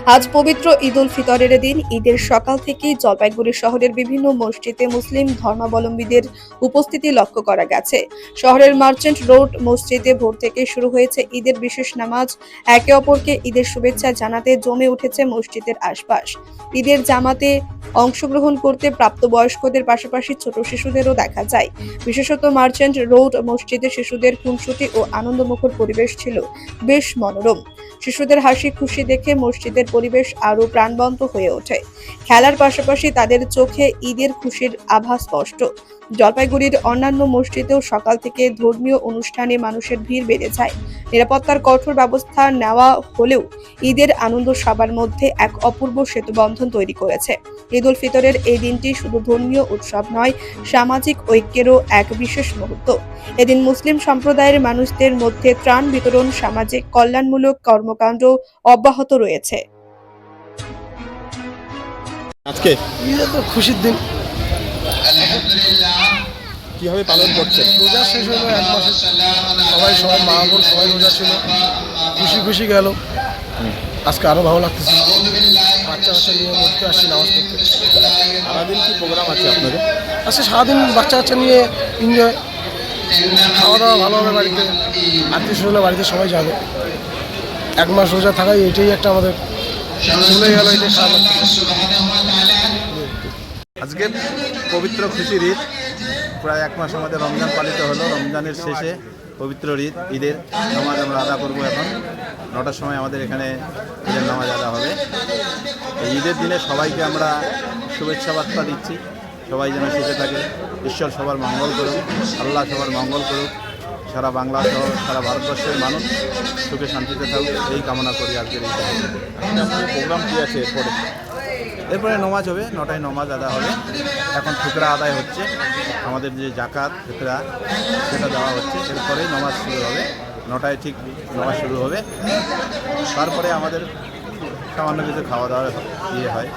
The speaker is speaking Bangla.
আজ পবিত্র ঈদ উল ফিতরের দিন ঈদের সকাল থেকেই জলপাইগুড়ি শহরের বিভিন্ন মসজিদে মুসলিম ধর্মাবলম্বীদের উপস্থিতি লক্ষ্য করা গেছে। শহরের মার্চেন্ট রোড মসজিদে ভোর থেকে শুরু হয়েছে ঈদের বিশেষ নামাজ। একে অপরকে ঈদের শুভেচ্ছা জানাতে জমে উঠেছে মসজিদের আশপাশ। ঈদের জামাতে অংশগ্রহণ করতে প্রাপ্তবয়স্কদের পাশাপাশি ছোট শিশুদেরও দেখা যায়। বিশেষত মার্চেন্ট রোড মসজিদে শিশুদের খুনসুটি ও আনন্দমুখর পরিবেশ ছিল বেশ মনোরম। শিশুদের হাসি খুশি দেখে মসজিদের পরিবেশ আরো প্রাণবন্ত হয়ে ওঠে। খেলার পাশাপাশি তাদের চোখে ঈদের খুশির আভা স্পষ্ট। জলপাইগুড়ির অন্যান্য মসজিদেও সকাল থেকে ধর্মীয় অনুষ্ঠানে মানুষের ভিড় বেড়ে যায়। নিরাপত্তার কঠোর ব্যবস্থা নেওয়া হলেও ঈদের আনন্দ সবার মধ্যে এক অপূর্ব সেতুবন্ধন তৈরি করেছে। ঈদ উল ফিতরের এই দিনটি শুধু ধর্মীয় উৎসব নয়, সামাজিক ঐক্যেরও এক বিশেষ মুহূর্ত। এদিন মুসলিম সম্প্রদায়ের মানুষদের মধ্যে ত্রাণ বিতরণ, সামাজিক কল্যাণমূলক কর্মকাণ্ড অব্যাহত রয়েছে। আজকে ঈদে তো খুশির দিন। কিভাবে পালন করছেন? রোজা শেষ হলো 1 মাসে, সবাই মা বোন সবাই রোজা ছিল, খুশি খুশি গেল। আজকে আরো ভালো লাগতেছে। বাচ্চা কাচ্চা নিয়ে মসজিদে আসছি নামাজ পড়তে। সারাদিন কি প্রোগ্রাম আছে আপনাদের? আজকে সারাদিন বাচ্চা কাচ্চা নিয়ে এনজয়, খাওয়া দাওয়া ভালো হবে বাড়িতে, আত্মীয় স্বজন বাড়িতে সবাই যাবে। 1 মাস রোজা থাকাই এটাই একটা আমাদের ভুলে গেল, এটাই খারাপ লাগছে। আজকে পবিত্র খুশির ঈদ, প্রায় 1 মাস আমাদের রমজান পালিত হলো। রমজানের শেষে পবিত্র ঈদের নামাজ আমরা আদা করব। এখন 9টার সময় আমাদের এখানে ঈদের নামাজ আদা হবে। এই ঈদের দিনে সবাইকে আমরা শুভেচ্ছা বার্তা দিচ্ছি, সবাই যেন সুখে থাকে। ঈশ্বর সবার মঙ্গল করুক, আল্লাহ সবার মঙ্গল করুক, সারা বাংলা সহ সারা ভারতবর্ষের মানুষ সুখে শান্তিতে থাকুক, এই কামনা করি আজকের এই আপনাদের প্রোগ্রাম কী আছে এরপরে নমাজ হবে। 9টায় নমাজ আদা হবে। এখন ফিতরা আদায় হচ্ছে, আমাদের যে জাকাত ফিতরা সেটা দেওয়া হচ্ছে। এরপরেই নমাজ শুরু হবে। 9টায় ঠিক নমাজ শুরু হবে। তারপরে আমাদের সামান্য কিছু খাওয়া দাওয়া হয়।